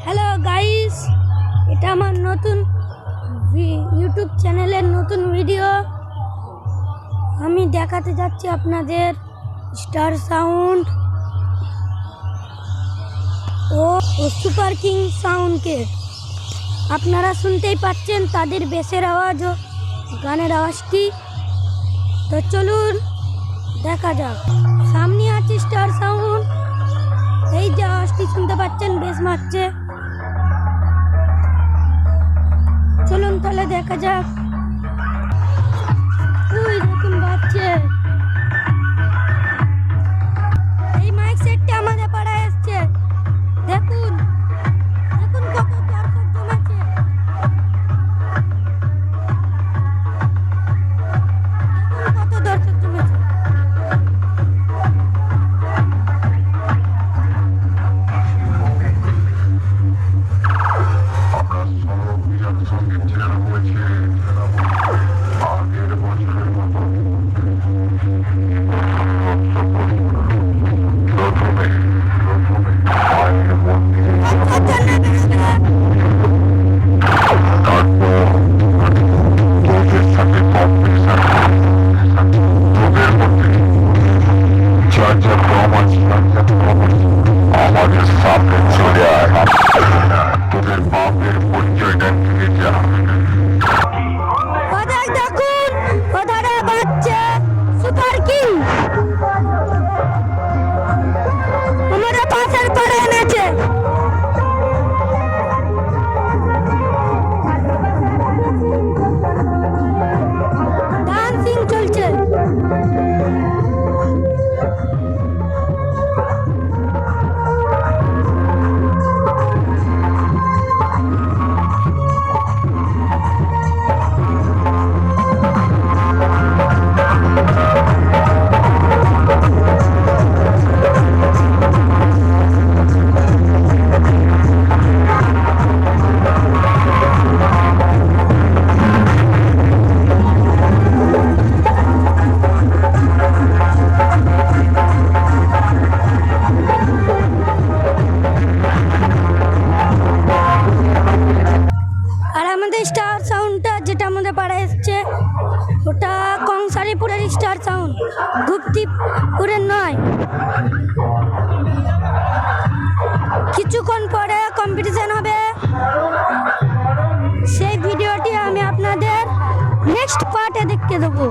Hello guys, এটা আমার নতুন ইউটিউব চ্যানেলের নতুন ভিডিও। আমি দেখাতে যাচ্ছি আপনাদের star sound oh super king সাউন্ডকে। আপনারা শুনতেই পাচ্ছেন তাদের বেসের আওয়াজ ও গানের আওয়াজটি। তো চলুন দেখা যাক। সামনে আছে স্টার সাউন্ড, এই যে আওয়াজটি শুনতে পাচ্ছেন বেস মারছে। চলুন তাহলে দেখা যাক। ওই দেখুন বাজছে, এই মাইক সেটটা আমাদের পাড়ায় এসছে। দেখুন দেখুন কত দর্শক জমেছে। দেখুন কত দর্শক জমেছে। আমাদের সামনে চলে আয়, তোদের বাপের পরিচয়টা নিয়ে যা। দেখুন ওধারে বাজছে সুপার কিং, আমাদের পাশের পাড়ে এনেছে। ডান্সিং চলছে। আর আমাদের স্টার সাউন্ডটা যেটা আমাদের পাড়ায় এসছে, ওটা কংসারীপুরের স্টার সাউন্ড, গুপ্তিপুরের নয়। কিছুক্ষণ পরে কম্পিটিশন হবে, সেই ভিডিওটি আমি আপনাদের নেক্সট পার্টে দেখতে দেবো।